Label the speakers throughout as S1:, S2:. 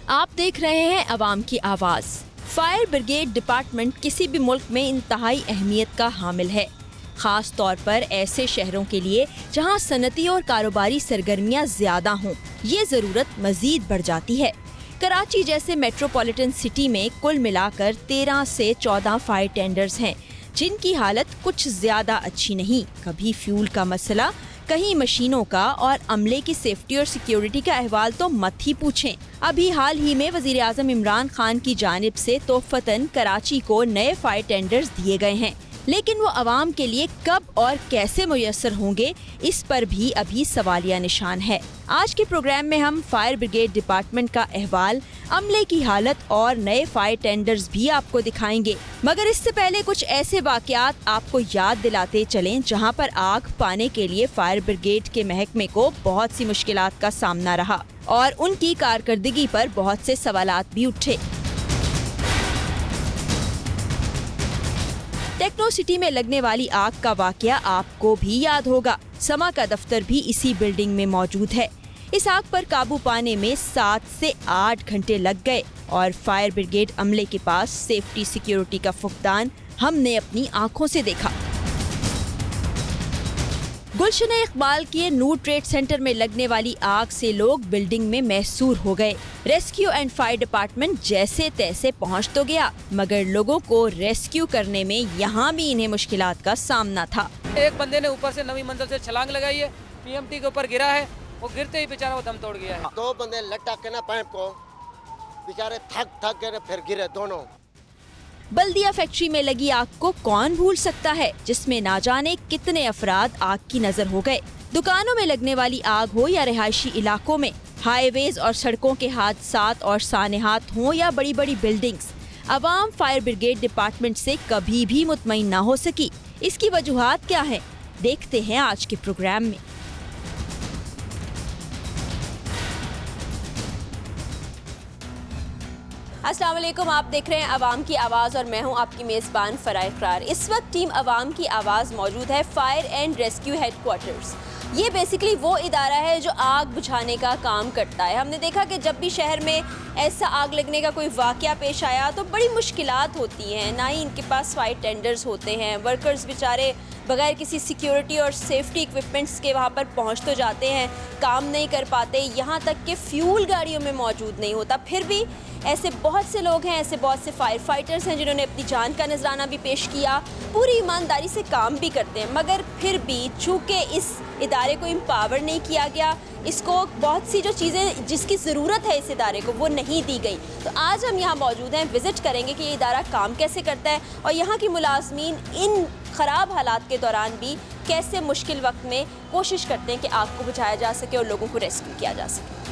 S1: आप देख रहे हैं अवाम की आवाज। फायर ब्रिगेड डिपार्टमेंट किसी भी मुल्क में इंतहाई अहमियत का हामिल है, खास तौर पर ऐसे शहरों के लिए जहां सनती और कारोबारी सरगर्मियां ज्यादा हों। ये जरूरत मजीद बढ़ जाती है। कराची जैसे मेट्रोपॉलिटन सिटी में कुल मिलाकर 13 से 14 फायर टेंडर्स हैं, जिनकी हालत कुछ ज्यादा अच्छी नहीं। कभी फ्यूल का मसला, कहीं मशीनों का, और अमले की सेफ्टी और सिक्योरिटी का अहवाल तो मत ही पूछें। अभी हाल ही में वजीर आज़म इमरान खान की जानिब से तोहफतन कराची को नए फायर टेंडर्स दिए गए हैं, लेकिन वो आवाम के लिए कब और कैसे मुयस्सर होंगे, इस पर भी अभी सवालिया निशान है। आज के प्रोग्राम में हम फायर ब्रिगेड डिपार्टमेंट का अहवाल, अमले की हालत और नए फायर टेंडर्स भी आपको दिखाएंगे। मगर इससे पहले कुछ ऐसे वाकयात आपको याद दिलाते चलें जहां पर आग पाने के लिए फायर ब्रिगेड के महकमे को बहुत सी मुश्किलात का सामना रहा और उनकी कारकर्दगी पर बहुत से सवालात भी उठे। टेक्नो सिटी में लगने वाली आग का वाकया आपको भी याद होगा। समा का दफ्तर भी इसी बिल्डिंग में मौजूद है। इस आग पर काबू पाने में 7 से 8 घंटे लग गए और फायर ब्रिगेड अमले के पास सेफ्टी सिक्योरिटी का फुकदान हमने अपनी आंखों से देखा। गुलशन इकबाल के नूर ट्रेड सेंटर में लगने वाली आग से लोग बिल्डिंग में महसूर हो गए। रेस्क्यू एंड फायर डिपार्टमेंट जैसे तैसे पहुंच तो गया, मगर लोगों को रेस्क्यू करने में यहाँ भी इन्हें मुश्किलात का सामना था।
S2: एक बंदे ने ऊपर से 9वीं मंजिल से छलांग लगाई है, पीएमटी के ऊपर गिरा है, वो गिरते ही बेचारा वो दम तोड़ गया है।
S3: 2 बंदे लटक के ना पाइप को, बेचारे थक के फिर गिरे दोनों।
S1: बल्दिया फैक्ट्री में लगी आग को कौन भूल सकता है, जिसमें ना जाने कितने अफराद आग की नजर हो गए। दुकानों में लगने वाली आग हो या रिहायशी इलाकों में, हाईवेज और सड़कों के हादसात और सानेहात हों या बड़ी बड़ी बिल्डिंग्स, अवाम फायर ब्रिगेड डिपार्टमेंट से कभी भी मुतमईन ना हो सकी। इसकी वजूहात क्या है, देखते हैं आज के प्रोग्राम में। अस्सलाम वालेकुम, आप देख रहे हैं अवाम की आवाज़ और मैं हूं आपकी मेज़बान फ़राह इक़रार। इस वक्त टीम अवाम की आवाज़ मौजूद है फायर एंड रेस्क्यू हेडक्वार्टर्स। ये बेसिकली वो इदारा है जो आग बुझाने का काम करता है। हमने देखा कि जब भी शहर में ऐसा आग लगने का कोई वाक़या पेश आया तो बड़ी मुश्किलात होती हैं, ना ही इनके पास फायर टेंडर्स होते हैं। वर्कर्स बेचारे बगैर किसी सिक्योरिटी और सेफ्टी इक्विपमेंट्स के वहाँ पर पहुँच तो जाते हैं, काम नहीं कर पाते, यहाँ तक कि फ्यूल गाड़ियों में मौजूद नहीं होता। फिर भी ऐसे बहुत से लोग हैं, ऐसे बहुत से फायर फाइटर्स हैं जिन्होंने अपनी जान का नजराना भी पेश किया, पूरी ईमानदारी से काम भी करते हैं, मगर फिर भी चूँकि इस इदारे को एम्पावर नहीं किया गया, इसको बहुत सी जो चीज़ें जिसकी ज़रूरत है इस इदारे को वो नहीं दी गई। तो आज हम यहाँ मौजूद हैं, विज़िट करेंगे कि ये इदारा काम कैसे करता है और यहाँ की मुलाजमीन इन ख़राब हालात के दौरान भी कैसे मुश्किल वक्त में कोशिश करते हैं कि आग को बुझाया जा सके और लोगों को रेस्क्यू किया जा सके।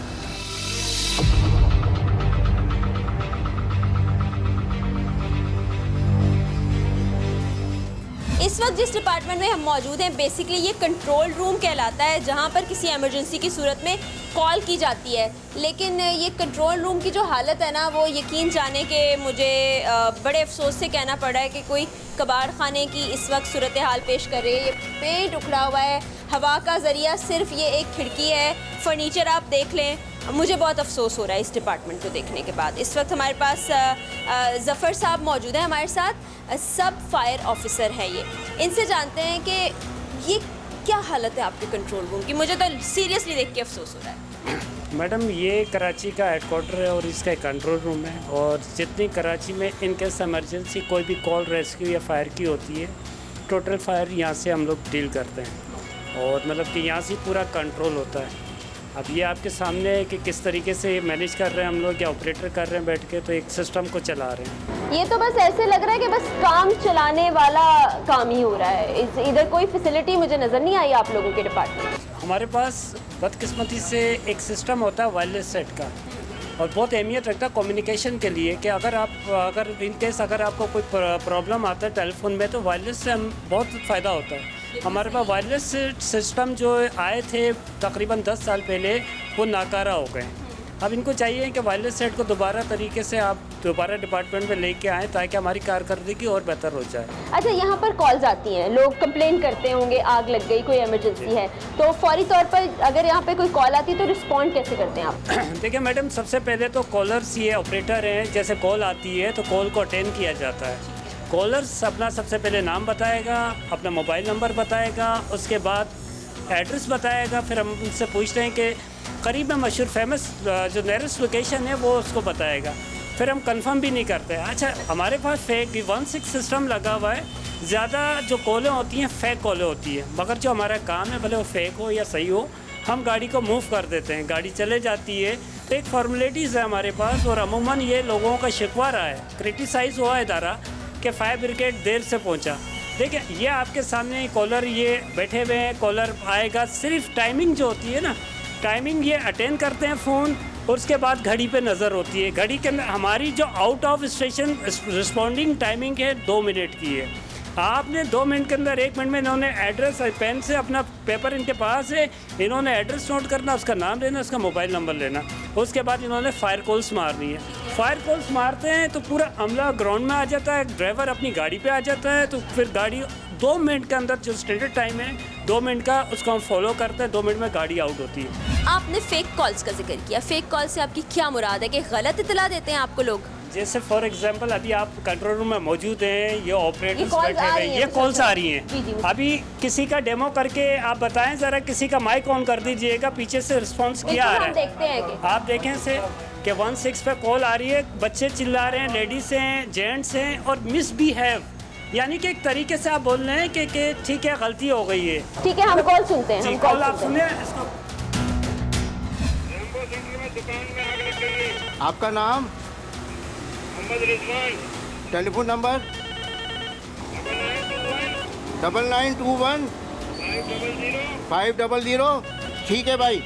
S1: इस वक्त जिस डिपार्टमेंट में हम मौजूद हैं, बेसिकली ये कंट्रोल रूम कहलाता है, जहां पर किसी इमरजेंसी की सूरत में कॉल की जाती है। लेकिन ये कंट्रोल रूम की जो हालत है ना, वो यकीन जाने के मुझे बड़े अफसोस से कहना पड़ रहा है कि कोई कबाड़ खाने की इस वक्त सूरत हाल पेश कर रही है। ये पेंट उखड़ा हुआ है, हवा का ज़रिया सिर्फ ये एक खिड़की है, फर्नीचर आप देख लें। मुझे बहुत अफसोस हो रहा है इस डिपार्टमेंट को देखने के बाद। इस वक्त हमारे पास ज़फ़र साहब मौजूद हैं, हमारे साथ सब फायर ऑफिसर हैं ये। इनसे जानते हैं कि ये क्या हालत है आपके कंट्रोल रूम की। मुझे तो सीरियसली देख के अफसोस हो रहा है।
S4: मैडम, ये कराची का हेडक्वार्टर है और इसका कंट्रोल रूम है, और जितनी कराची में इनकेस इमरजेंसी कोई भी कॉल रेस्क्यू या फायर की होती है, टोटल फायर यहाँ से हम लोग डील करते हैं और मतलब कि यहाँ से पूरा कंट्रोल होता है। अब ये आपके सामने है कि किस तरीके से मैनेज कर रहे हैं हम लोग, या ऑपरेटर कर रहे हैं बैठ के, तो एक सिस्टम को चला रहे हैं।
S1: ये तो बस ऐसे लग रहा है कि बस काम चलाने वाला काम ही हो रहा है, इधर कोई फैसिलिटी मुझे नज़र नहीं आई आप लोगों के डिपार्टमेंट।
S4: हमारे पास बदकिस्मती से एक सिस्टम होता है वायरलेस सेट का, और बहुत अहमियत रखता है कम्युनिकेशन के लिए कि अगर इन केस अगर आपको कोई प्रॉब्लम आता है टेलीफोन में, तो वायरलेस से हम बहुत फ़ायदा होता है। हमारे पास वायरलेस सिस्टम जो आए थे तकरीबन 10 साल पहले, वो नाकारा हो गए। अब इनको चाहिए कि वायरलेस सेट को दोबारा तरीके से आप दोबारा डिपार्टमेंट में लेके आएँ ताकि हमारी कारकर्दगी और बेहतर हो जाए।
S1: अच्छा, यहाँ पर कॉल्स आती हैं, लोग कंप्लेन करते होंगे आग लग गई, कोई इमरजेंसी है, तो फौरी तौर पर अगर यहाँ पे कोई कॉल आती है तो रिस्पॉन्ड कैसे करते हैं आप?
S4: देखिए मैडम, सबसे पहले तो कॉलर्स ये ऑपरेटर हैं, जैसे कॉल आती है तो कॉल को अटेंड किया जाता है। कॉलर्स अपना सबसे पहले नाम बताएगा, अपना मोबाइल नंबर बताएगा, उसके बाद एड्रेस बताएगा, फिर हम उनसे पूछते हैं कि करीब में मशहूर फेमस जो नियरेस्ट लोकेशन है वो उसको बताएगा, फिर हम कंफर्म भी नहीं करते। अच्छा, हमारे पास फेक 16 सिस्टम लगा हुआ है, ज़्यादा जो कॉलें होती हैं फेक कॉलें होती हैं, मगर जो हमारा काम है भले वो फेक हो या सही हो, हम गाड़ी को मूव कर देते हैं, गाड़ी चले जाती है। तो एक फॉर्मेलिटीज़ है हमारे पास, और अमूमन ये लोगों का शिकवा रहा है, क्रिटिसाइज़ हुआ इदारा कि फायर ब्रिगेड देर से पहुंचा। देखिए, ये आपके सामने कॉलर ये बैठे हुए हैं, कॉलर आएगा, सिर्फ टाइमिंग जो होती है ना, टाइमिंग ये अटेंड करते हैं फ़ोन, और उसके बाद घड़ी पे नज़र होती है। घड़ी के अंदर हमारी जो out of station responding timing है 2 मिनट की है। आपने 2 मिनट के अंदर 1 मिनट में इन्होंने एड्रेस, पेन से अपना पेपर इनके पास है, इन्होंने एड्रेस नोट करना, उसका नाम लेना, उसका मोबाइल नंबर लेना, उसके बाद इन्होंने फायर कॉल्स मारनी है। फायर कॉल्स मारते हैं तो पूरा अमला ग्राउंड में आ जाता है, ड्राइवर अपनी गाड़ी पे आ जाता है, तो फिर गाड़ी 2 मिनट के अंदर, जो स्टैंडर्ड टाइम है 2 मिनट का, उसको हम फॉलो करते हैं, 2 मिनट में गाड़ी आउट होती है।
S1: आपने फेक कॉल्स का जिक्र किया, फेक कॉल से आपकी क्या मुराद है कि गलत इतला देते हैं आपको लोग?
S4: जैसे फॉर एग्जांपल अभी आप कंट्रोल रूम में मौजूद हैं, ये ऑपरेटर्स बैठे हुए हैं, ये कॉल्स आ रही हैं। अभी किसी का डेमो करके आप बताएं ज़रा, किसी का माइक ऑन कर दीजिएगा, पीछे से रिस्पांस क्या आ रहा है,
S1: देखते हैं कि
S4: आप देखें से कि 16 पे कॉल आ रही है, बच्चे चिल्ला रहे हैं, लेडीज़ हैं, जेंट्स हैं, और मिसबिहेव, यानी कि एक तरीके से आप बोल रहे हैं कि ठीक है गलती हो गई है।
S1: ठीक है, हम कॉल सुनते हैं।
S4: जी,
S1: हम
S4: कॉल आप सुनिए इसको।
S3: आपका नाम?
S5: मोहम्मद रिजवान।
S3: Telephone number? 9921 500। ठीक है भाई।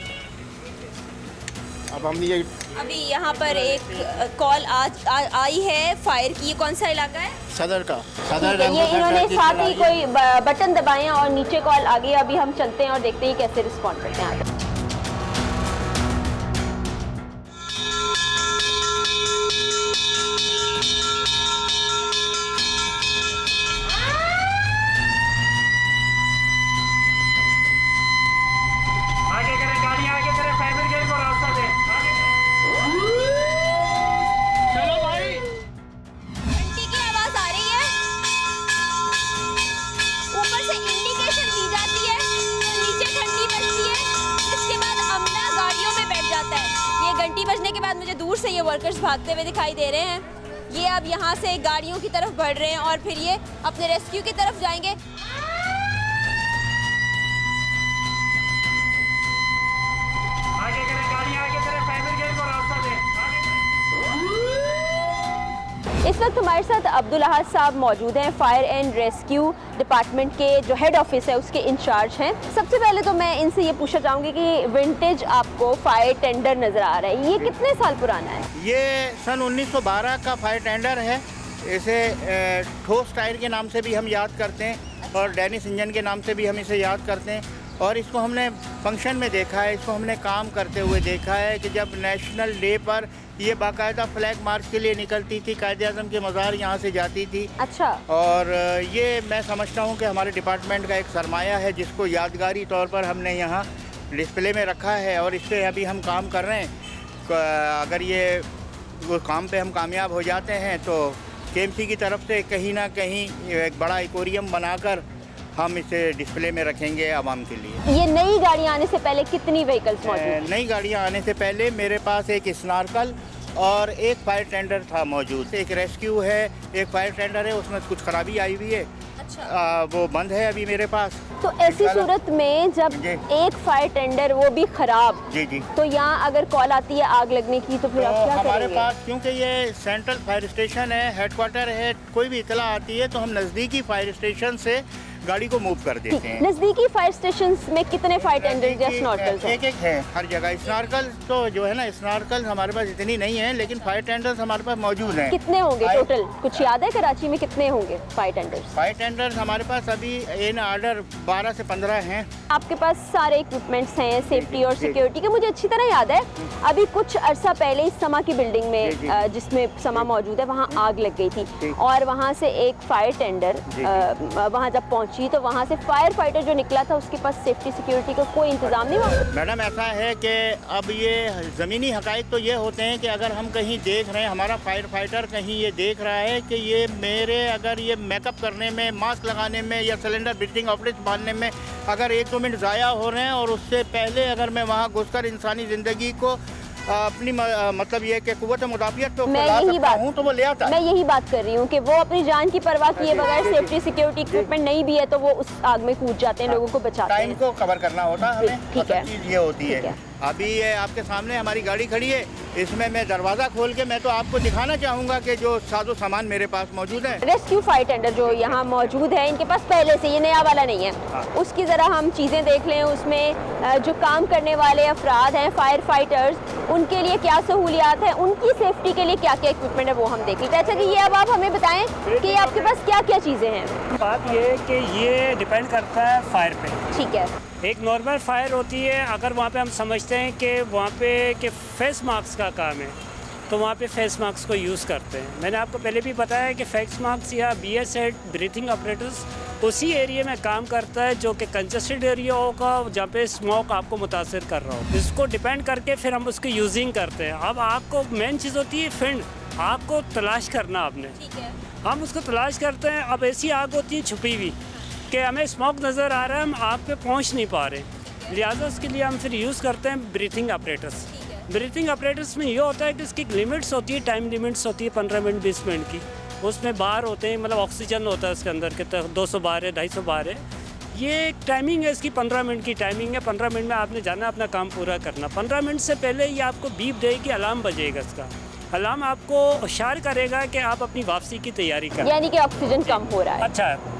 S3: अब हम ये
S1: अभी यहाँ पर एक कॉल आज आई है फायर की, ये कौन सा इलाका है?
S3: सदर का, सदर
S1: ये इन्होंने साथ ही कोई बटन दबाए और नीचे कॉल आ गई। अभी हम चलते हैं और देखते हैं कैसे रिस्पॉन्ड करते हैं आगे।
S4: आगे करें, गाड़ी आगे करें, फायर ब्रिगेड को रास्ता दें।
S5: चलो भाई।
S1: घंटी की आवाज आ रही है, ऊपर से इंडिकेशन दी जाती है, नीचे घंटी बजती है, इसके बाद अमला गाड़ियों में बैठ जाता है। ये घंटी बजने के बाद मुझे दूर से ये वर्कर्स भागते हुए दिखाई दे रहे हैं। ये अब यहाँ से गाड़ियों की तरफ बढ़ रहे हैं और फिर ये अपने रेस्क्यू की तरफ जाएंगे।
S4: आगे करें, गाड़ी आगे करें, फायर ब्रिगेड को रास्ता दें।
S1: इस वक्त हमारे साथ अब्दुल अहद साहब मौजूद हैं, फायर एंड रेस्क्यू डिपार्टमेंट के जो हेड ऑफिस है उसके इंचार्ज हैं। सबसे पहले तो मैं इनसे ये पूछना चाहूँगी कि विंटेज आपको फायर टेंडर नज़र आ रहा है, ये कितने साल पुराना है?
S5: ये सन 1912 का फायर टेंडर है। इसे ठोस टायर के नाम से भी हम याद करते हैं और डेनिस इंजन के नाम से भी हम इसे याद करते हैं। और इसको हमने फंक्शन में देखा है, इसको हमने काम करते हुए देखा है कि जब नेशनल डे पर ये बाकायदा फ्लैग मार्च के लिए निकलती थी, कायदे आज़म के मज़ार यहाँ से जाती थी।
S1: अच्छा।
S5: और ये मैं समझता हूँ कि हमारे डिपार्टमेंट का एक सरमाया है जिसको यादगारी तौर पर हमने यहाँ डिस्प्ले में रखा है और इस पर अभी हम काम कर रहे हैं। अगर ये वो काम पे हम कामयाब हो जाते हैं तो KMC की तरफ से कहीं ना कहीं एक बड़ा एक्वेरियम बनाकर हम इसे डिस्प्ले में रखेंगे आवाम के लिए।
S1: ये नई गाड़ियाँ आने से पहले कितनी व्हीकल्स मौजूद हैं?
S5: नई गाड़ियाँ आने से पहले मेरे पास एक स्नार्कल और एक फायर टेंडर था मौजूद। एक रेस्क्यू है, एक फायर टेंडर है, उसमें कुछ खराबी आई हुई है।
S1: अच्छा।
S5: वो बंद है अभी मेरे पास।
S1: तो ऐसी सूरत में जब एक फायर टेंडर वो भी खराब,
S5: जी
S1: तो यहाँ अगर कॉल आती है आग लगने की तो फिर आप क्या
S5: हमारे
S1: करेंगे?
S5: पास क्योंकि ये सेंट्रल फायर स्टेशन है, हेडक्वार्टर है, कोई भी इतला आती है तो हम नज़दीकी फायर स्टेशन से गाड़ी को मूव कर देते हैं।
S6: नजदीकी फायर स्टेशन में कितने फायर टेंडर्स या स्नॉर्कल्स हैं?
S5: एक है हर जगह। स्नॉर्कल तो जो है ना, स्नॉर्कल हमारे पास इतनी नहीं है, लेकिन फायर टेंडर्स हमारे पास मौजूद हैं।
S6: कितने होंगे टोटल, कुछ याद है कराची में कितने होंगे फायर टेंडर्स?
S5: फायर टेंडर्स हमारे पास अभी इन ऑर्डर 12 से 15 हैं।
S6: आपके पास सारे इक्विपमेंट्स हैं सेफ्टी और सिक्योरिटी के। मुझे अच्छी तरह याद है अभी कुछ अरसा पहले इस समा की बिल्डिंग में जिसमें समा मौजूद है वहाँ आग लग गई थी और वहाँ से एक फायर टेंडर वहाँ जब पहुँची तो वहाँ से फायर फाइटर जो निकला था उसके पास सेफ्टी सिक्योरिटी का कोई इंतजाम नहीं हुआ।
S5: मैडम ऐसा है कि अब ये ज़मीनी हकाइक तो ये होते हैं कि अगर हम कहीं देख रहे हैं, हमारा फायर फाइटर कहीं ये देख रहा है कि ये मेरे अगर ये मेकअप करने में, मास्क लगाने में या सिलेंडर ब्रीथिंग ऑपरेशन बांधने में अगर 1-2 मिनट ज़ाया हो रहे हैं और उससे पहले अगर मैं वहाँ घुसकर इंसानी ज़िंदगी को अपनी मतलब ये कि कुव्वत मुदाफ़ियत तो
S6: मैं यही बात
S5: हूँ तो वो ले आता।
S6: मैं यही बात कर रही हूँ कि वो अपनी जान की परवाह किए बगैर सेफ्टी सिक्योरिटी इक्विपमेंट नहीं भी है तो वो उस आग में कूद जाते हैं, लोगों को बचाते हैं।
S5: टाइम को कवर करना होता है हमें।
S6: ठीक है,
S5: चीज़ ये होती है। अभी ये आपके सामने हमारी गाड़ी खड़ी है, इसमें मैं दरवाज़ा खोल के मैं तो आपको दिखाना चाहूँगा कि जो साजो सामान मेरे पास मौजूद है।
S6: रेस्क्यू फायर टेंडर जो यहाँ मौजूद है इनके पास पहले से, ये नया वाला नहीं है। उसकी ज़रा हम चीज़ें देख लें, उसमें जो काम करने वाले अफराद हैं फायर फाइटर्स उनके लिए क्या सहूलियात है, उनकी सेफ्टी के लिए क्या क्या इक्विपमेंट है वो हम देख लेते हैं। अच्छा जी, ये अब आप हमें बताएं कि आपके पास क्या क्या चीज़ें हैं।
S4: बात ये है कि ये डिपेंड करता है फायर पे।
S6: ठीक है,
S4: एक नॉर्मल फायर होती है, अगर वहाँ पे हम समझते हैं कि वहाँ पे कि फेस मास्क का काम है तो वहाँ पे फेस मास्क को यूज़ करते हैं। मैंने आपको पहले भी बताया कि फेस मास्क या BS8 ब्रीथिंग ऑपरेटर्स उसी एरिया में काम करता है जो कि कंजस्टेड एरिया होगा जहाँ पे स्मोक आपको मुतासर कर रहा हो। इसको डिपेंड करके फिर हम उसकी यूजिंग करते हैं। अब आग को मेन चीज़ होती है फिर आग को तलाश करना आपने, हम उसको तलाश करते हैं। अब ऐसी आग होती है छुपी हुई कि हमें स्मोक नज़र आ रहा है, हम आग पे पहुंच नहीं पा रहे, लिहाजा उसके लिए हम फिर यूज़ करते हैं ब्रीथिंग ऑपरेटर्स। ब्रीथिंग ऑपरेटर्स में ये होता है कि इसकी लिमिट्स होती है, टाइम लिमिट्स होती है 15 मिनट 20 मिनट की। उसमें बार होते हैं, मतलब ऑक्सीजन होता है उसके अंदर के 200 बार है, 250 बार है। ये एक टाइमिंग है इसकी, 15 मिनट की टाइमिंग है। 15 मिनट में आपने जाना अपना काम पूरा करना। 15 मिनट से पहले ये आपको बीप देगी, अलार्म बजेगा। इसका अलार्म आपको होशियार करेगा कि आप अपनी वापसी की तैयारी करें,
S6: यानी कि ऑक्सीजन कम हो रहा है।
S4: अच्छा है।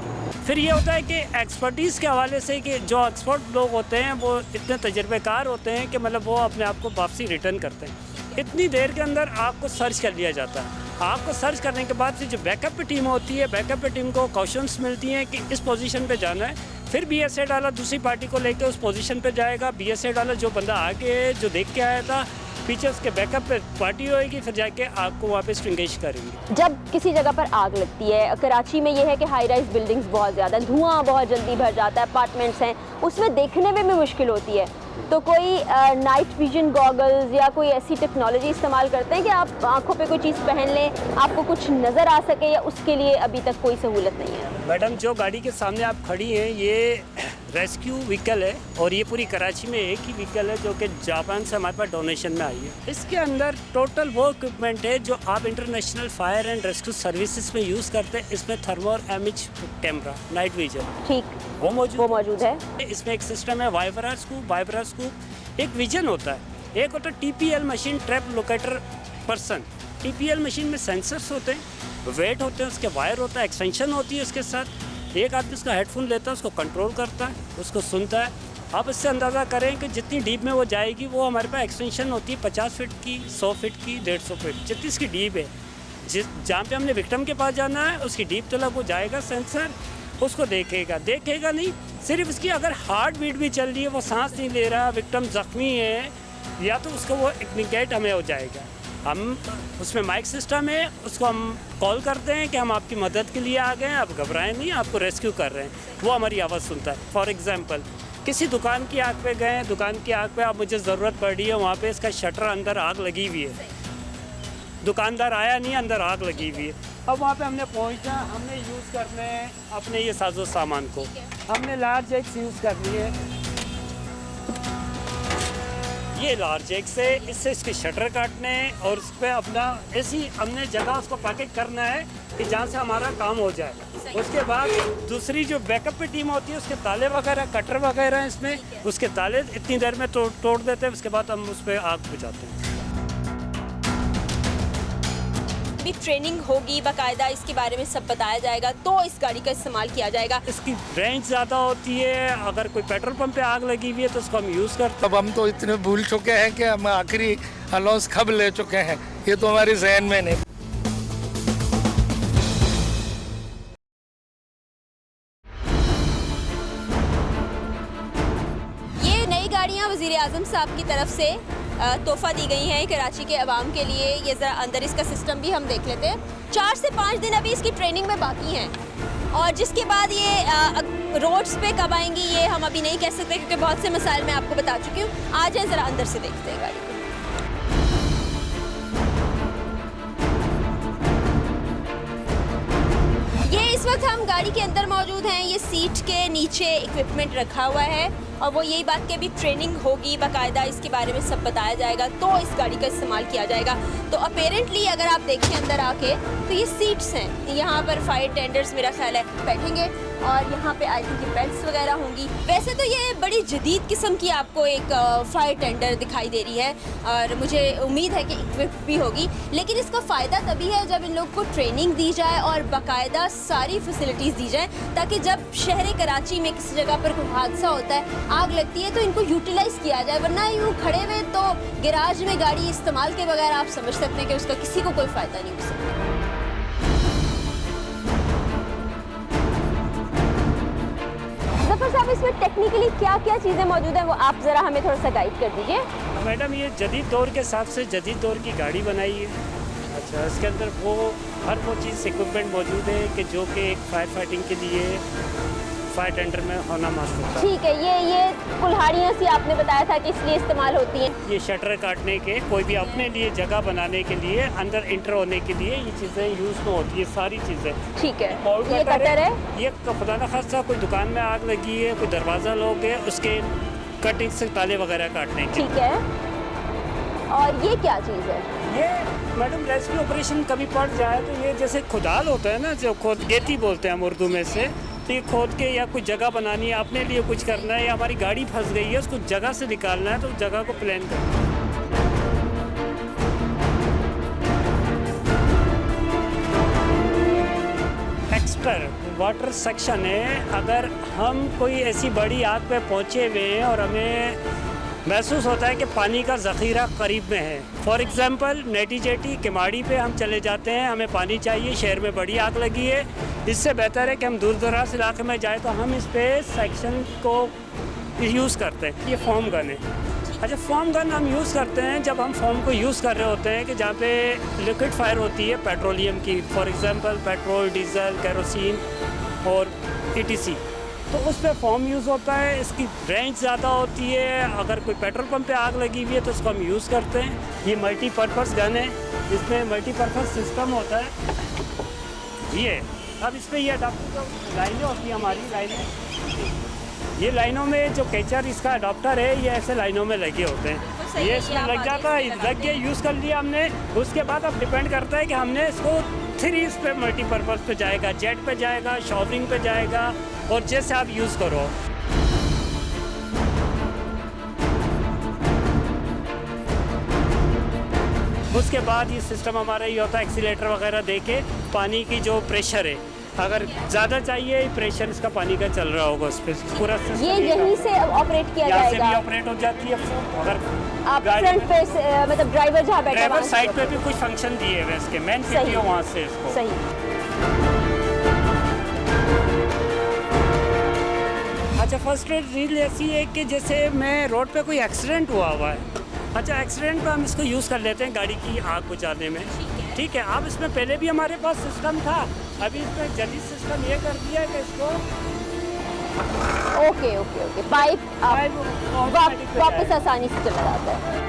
S4: फिर ये होता है कि एक्सपर्टीज़ के हवाले से कि जो एक्सपर्ट लोग होते हैं वो इतने तजर्बेकार होते हैं कि मतलब वो अपने आप को वापसी रिटर्न करते हैं। इतनी देर के अंदर आग को सर्च कर लिया जाता है। आग को सर्च करने के बाद फिर जो बैकअप पे टीम होती है, बैकअप पे टीम को कॉशंस मिलती हैं कि इस पोजीशन पे जाना है। फिर BS8 वाला दूसरी पार्टी को लेकर उस पोजीशन पे जाएगा। BS8 वाला जो बंदा आगे जो देख के आया था, पीछे उसके बैकअप पे पार्टी होएगी, फिर जाके आग को वहाँ पे एक्सटिंग्विश करेंगे।
S6: जब किसी जगह पर आग लगती है, कराची में ये है कि हाई राइज बिल्डिंग्स बहुत ज़्यादा, धुआं बहुत जल्दी भर जाता है, अपार्टमेंट्स हैं, उसमें देखने में भी मुश्किल होती है। तो कोई नाइट विजन गॉगल्स या कोई ऐसी टेक्नोलॉजी इस्तेमाल करते हैं कि आप आंखों पे कोई चीज़ पहन लें, आपको कुछ नज़र आ सके, या उसके लिए अभी तक कोई सहूलत नहीं है?
S4: मैडम, जो गाड़ी के सामने आप खड़ी हैं ये रेस्क्यू व्हीकल है और ये पूरी कराची में एक ही व्हीकल है जो कि जापान से हमारे पास डोनेशन में आई है। इसके अंदर टोटल वो इक्विपमेंट है जो आप international fire and rescue services में यूज़ करते हैं। इसमें thermal image camera, night vision,
S6: ठीक,
S4: वो मौजूद
S6: है।
S4: इसमें एक सिस्टम है वाइब्रा स्कूप, एक विजन होता है। एक होता है TPL machine, trap locator person. TPL machine में सेंसर्स होते हैं, वेट होते हैं, उसके वायर होता है, एक्सटेंशन होती है उसके साथ। एक आदमी उसका हेडफोन लेता है, उसको कंट्रोल करता है, उसको सुनता है। आप इससे अंदाज़ा करें कि जितनी डीप में वो जाएगी, वो हमारे पास एक्सटेंशन होती है 50 फीट की, 100 फीट की, 150 फीट, जितनी इसकी डीप है। जहाँ पे हमने विक्टिम के पास जाना है उसकी डीप तक वो जाएगा सेंसर, उसको देखेगा नहीं, सिर्फ इसकी अगर हार्ट बीट भी चल रही है, वो सांस नहीं ले रहा, विक्टिम ज़ख्मी है, या तो उसको वो इंडिकेट हमें हो जाएगा। हम उसमें माइक सिस्टम है, उसको हम कॉल करते हैं कि हम आपकी मदद के लिए आ गए हैं, आप घबराएं नहीं, आपको रेस्क्यू कर रहे हैं। वो हमारी आवाज़ सुनता है। फॉर एग्जांपल, किसी दुकान की आग पे गए, दुकान की आग पे अब मुझे ज़रूरत पड़ रही है, वहाँ पे इसका शटर अंदर आग लगी हुई है, दुकानदार आया नहीं, अंदर आग लगी हुई है। अब वहाँ पे हमने पहुँचना, हमने यूज़ करने हैं अपने ये साजो सामान को, हमने लार्ज एक्स यूज़ करनी है। ये लार्ज एक्स है, इससे इसके शटर काटने हैं और उस पर अपना ऐसी हमने जगह उसको पैकेट करना है कि जहाँ से हमारा काम हो जाए। उसके बाद दूसरी जो बैकअप पे टीम होती है, उसके ताले वगैरह, कटर वगैरह हैं इसमें, उसके ताले इतनी देर में तोड़ देते हैं, उसके बाद हम उस पर आग बुझाते हैं।
S1: भी ट्रेनिंग होगी बाकायदा, इसके बारे में सब बताया जाएगा, तो इस गाड़ी का इस्तेमाल किया जाएगा।
S4: इसकी रेंज ज़्यादा होती है, अगर कोई पेट्रोल पंप पे आग लगी हुई है तो उसको हम यूज़ करते हैं।
S7: अब हम तो इतने भूल चुके हैं कि हम आखिरी अनाउंस कब ले चुके हैं, ये तो हमारे जहन में नहीं।
S1: ये नई गाड़ियाँ वज़ीर आज़म साहब की तरफ से तोहफा दी गई हैं कराची के अवाम के लिए। ये ज़रा अंदर इसका सिस्टम भी हम देख लेते हैं। 4 से 5 दिन अभी इसकी ट्रेनिंग में बाकी हैं, और जिसके बाद ये रोड्स पे कब आएंगी ये हम अभी नहीं कह सकते, क्योंकि बहुत से मसाइल मैं आपको बता चुकी हूँ। आ जाए ज़रा अंदर से देखते हैं गाड़ी को। ये इस वक्त हम गाड़ी के अंदर मौजूद हैं। ये सीट के नीचे इक्विपमेंट रखा हुआ है, और वो यही बात कि अभी ट्रेनिंग होगी बाकायदा, इसके बारे में सब बताया जाएगा, तो इस गाड़ी का इस्तेमाल किया जाएगा। तो अपेरेंटली अगर आप देखें अंदर आके तो ये सीट्स हैं, यहाँ पर फायर टेंडर्स मेरा ख्याल है बैठेंगे, और यहाँ पे आई थिंक बेल्ट्स वगैरह होंगी। वैसे तो ये बड़ी जदीद किस्म की आपको एक फायर टेंडर दिखाई दे रही है, और मुझे उम्मीद है कि इक्विप भी होगी, लेकिन इसका फ़ायदा तभी है जब इन लोग को ट्रेनिंग दी जाए और बाकायदा सारी फैसिलिटीज़ दी जाए, ताकि जब शहर कराची में किसी जगह पर कोई हादसा होता है, आग लगती है, तो इनको यूटिलाइज़ किया जाए। वरना यूँ खड़े हुए तो गैराज में गाड़ी इस्तेमाल के बगैर आप समझ सकते हैं कि उसका किसी को कोई फ़ायदा नहीं हो सकता। जफर साहब, इसमें टेक्निकली क्या क्या चीज़ें मौजूद हैं, वो आप ज़रा हमें थोड़ा सा गाइड कर दीजिए।
S4: मैडम, ये जदीद दौर के हिसाब से जदीद दौर की गाड़ी बनाई है। अच्छा, इसके अंदर हर वो चीज़ इक्विपमेंट मौजूद है कि जो कि एक फायर फाइटिंग के लिए फायर टेंडर में होना मस्त होता है।
S6: ठीक है, ये कुल्हाड़ियाँ सी आपने बताया था कि इसलिए इस्तेमाल होती हैं।
S4: ये शटर काटने के, कोई भी अपने लिए जगह बनाने के लिए, अंदर इंटर होने के लिए ये चीज़ें यूज़ में होती है, सारी चीज़ें।
S6: ठीक है, ये कटर है।
S4: ये खुदा न खास्ता कोई दुकान में आग लगी है, कोई दरवाज़ा लोग है, उसके कटिंग से ताले वगैरह काटने के।
S6: ठीक है, और ये क्या चीज़ है?
S4: ये मैडम रेस्क्यू ऑपरेशन कभी पड़ जाए तो ये जैसे खुदाल होता है ना, जो खोदगेती बोलते हैं हम उर्दू में से, तो ये खोद के या कुछ जगह बनानी है, अपने लिए कुछ करना है, या हमारी गाड़ी फंस गई है उसको जगह से निकालना है, तो उस जगह को प्लान करना है। एक्सटर वाटर सेक्शन है। अगर हम कोई ऐसी बड़ी आग पे पहुंचे हुए हैं और हमें महसूस होता है कि पानी का ज़ख़ीरा करीब में है, for example Neti jetty Kimadi पे हम चले जाते हैं, हमें पानी चाहिए, शहर में बड़ी आग लगी है, इससे बेहतर है कि हम दूर दराज इलाके में जाए, तो हम इस पे सेक्शन को यूज़ करते हैं। ये फोम गन है। अच्छा, फोम गन हम यूज़ करते हैं जब हम फोम को यूज़ कर रहे होते हैं कि जहाँ पे लिक्विड फायर होती है पेट्रोलियम की, for example petrol, diesel, kerosene और ETC, तो उस पर फोम यूज़ होता है। इसकी रेंज ज़्यादा होती है। अगर कोई पेट्रोल पंप पे आग लगी हुई है तो उसको हम यूज़ करते हैं। ये मल्टीपर्पज़ गन है, इसमें मल्टीपर्पज़ सिस्टम होता है। ये अब इस पर ये अडाप्टर जो लाइनें होती हैं, हमारी लाइनें, ये लाइनों में जो कैचर इसका अडाप्टर है, ये ऐसे लाइनों में लगे होते हैं। ये इसमें लग जाता है, लग गया, यूज़ कर लिया हमने। उसके बाद अब डिपेंड करता है कि हमने इसको 3 इस पे मल्टीपर्पज़ पे जाएगा, जेट पे जाएगा, शॉवरिंग पे जाएगा, और जैसे आप यूज़ करो। उसके बाद ये सिस्टम हमारा ये होता है, एक्सीलेटर वगैरह देके पानी की जो प्रेशर है, अगर ज़्यादा चाहिए प्रेशर इसका पानी का चल रहा होगा उस पर पूरा सिस्टम।
S6: ये यहीं से ऑपरेट किया जाएगा?
S4: यहाँ से भी ऑपरेट हो जाती है। अगर
S6: आप फ्रंट पे मतलब ड्राइवर जहाँ बैठा है,
S4: ड्राइवर साइड पे भी कुछ फंक्शन दिए हुए इसके, मेन सिटी हो वहाँ से इसको।
S6: सही।
S4: अच्छा, फर्स्ट एड ड्रिल ऐसी है कि जैसे मैं रोड पे कोई एक्सीडेंट हुआ है, अच्छा एक्सीडेंट पे हम इसको यूज़ कर लेते हैं गाड़ी की आग बुझाने में। ठीक है, अब इसमें पहले भी हमारे पास सिस्टम था, अभी इसमें जदीद सिस्टम ये कर दिया है कि इसको
S6: ओके पाइप वापस आसानी से चला जाता है।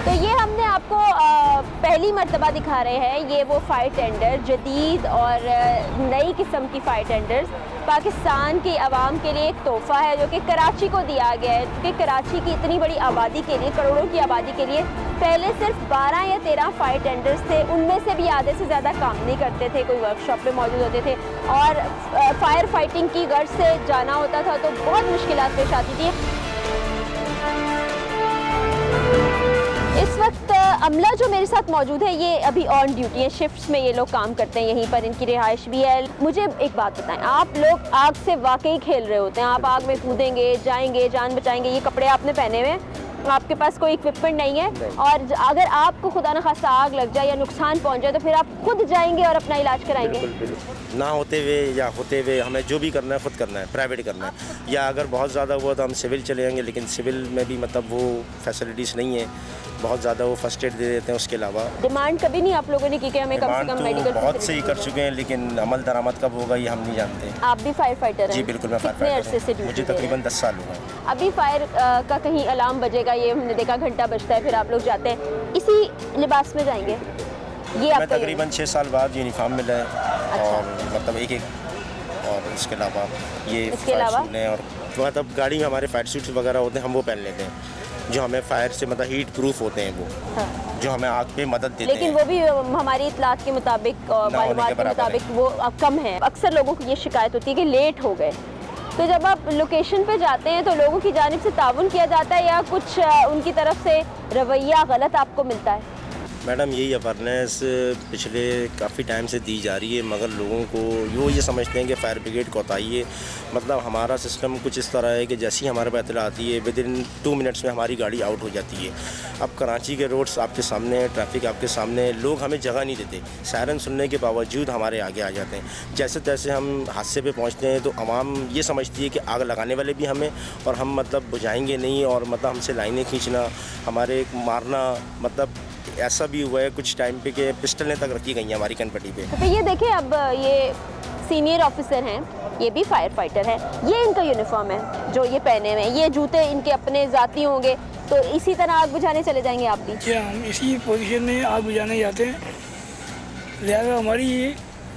S6: तो ये हमने आपको पहली मर्तबा दिखा रहे हैं, ये वो फायर टेंडर, जदीद और नई किस्म की फायर टेंडर्स पाकिस्तान की आवाम के लिए एक तोहफ़ा है जो कि कराची को दिया गया है। क्योंकि कराची की इतनी बड़ी आबादी के लिए, करोड़ों की आबादी के लिए पहले सिर्फ 12 या 13 फायर टेंडर्स थे, उनमें से भी आधे से ज़्यादा काम नहीं करते थे, कोई वर्कशॉप में मौजूद होते थे, और फायर फाइटिंग की गर्ज से जाना होता था तो बहुत मुश्किलात पेश आती थी। अमला जो मेरे साथ मौजूद है ये अभी ऑन ड्यूटी है, शिफ्ट्स में ये लोग काम करते हैं, यहीं पर इनकी रिहाइश भी है। मुझे एक बात बताएं, आप लोग आग से वाकई खेल रहे होते हैं, आप आग में कूदेंगे, जाएंगे, जान बचाएंगे, ये कपड़े आपने पहने हुए हैं, आपके पास कोई इक्विपमेंट नहीं है और अगर आपको खुदा न खास्ता आग लग जाए या नुकसान पहुंच जाए तो फिर आप खुद जाएंगे और अपना इलाज कराएंगे?
S8: ना होते हुए या होते हुए हमें जो भी करना है खुद करना है, प्राइवेट करना है, या अगर बहुत ज़्यादा हुआ तो हम सिविल चले जाएंगे, लेकिन सिविल में भी मतलब वो फैसिलिटीज़ नहीं है, बहुत ज़्यादा वो फर्स्ट एड दे देते हैं। उसके अलावा
S6: डिमांड कभी नहीं आप लोगों ने की कि हमें कम से कम मेडिकल
S8: बहुत सही कर चुके हैं, लेकिन अमल दरामद कब होगा ये हम नहीं जानते।
S6: आप भी फायर फाइटर हैं?
S8: जी बिल्कुल, मैं फायर
S6: कितने
S8: फाइटर
S6: अरसे से
S8: हूं। मुझे
S6: ड्यूटी दे
S8: तकरीबन
S6: रहे
S8: 10 साल हुए हैं।
S6: हैं? अभी फायर का कहीं अलार्म बजेगा, ये हमने देखा घंटा बजता है, फिर आप लोग जाते हैं इसी लिबास में जाएंगे? ये
S8: मैं तकरीबन 6 साल बाद यूनिफॉर्म मिला है और मतलब एक और इसके अलावा ये फायर सूट है और मतलब गाड़ी में हमारे फायर सूट्स वगैरह होते हैं, हम वो पहन लेते हैं जो हमें फायर से मतलब हीट प्रूफ होते हैं वो। हाँ। जो हमें आग पे मदद देते हैं।
S6: लेकिन वो भी हमारी इत्तलात के मुताबिक और मालूमात के मुताबिक वो कम है। अक्सर लोगों को ये शिकायत होती है कि लेट हो गए, तो जब आप लोकेशन पे जाते हैं तो लोगों की जानिब से ताउन किया जाता है या कुछ उनकी तरफ से रवैया गलत आपको मिलता है?
S8: मैडम यही अवेयरनेस पिछले काफ़ी टाइम से दी जा रही है, मगर लोगों को वो ये समझते हैं कि फायर ब्रिगेड कोताही है। मतलब हमारा सिस्टम कुछ इस तरह है कि जैसी हमारे पे इत्तला आती है विद इन 2 मिनट्स में हमारी गाड़ी आउट हो जाती है। अब कराची के रोड्स आपके सामने है, ट्रैफिक आपके सामने है, लोग हमें जगह नहीं देते, सायरन सुनने के बावजूद हमारे आगे आ जाते हैं। जैसे तैसे हम हादसे पे पहुंचते हैं तो आवाम ये समझती है कि आग लगाने वाले भी हमें और हम मतलब बुझाएंगे नहीं, और मतलब हमसे लाइनें खींचना, हमारे मारना, मतलब ऐसा भी हुआ है कुछ टाइम पे कि पिस्टलें तक रखी गई हैं हमारी कनपट्टी पे।
S6: तो ये देखिए, अब ये सीनियर ऑफिसर हैं, ये भी फायर फाइटर हैं, ये इनका यूनिफॉर्म है जो ये पहने हुए हैं, ये जूते इनके अपने ज़ाती होंगे, तो इसी तरह आग बुझाने चले जाएंगे आप भी?
S9: क्या हम इसी पोजीशन में आग बुझाने जाते हैं, लिहाजा हमारी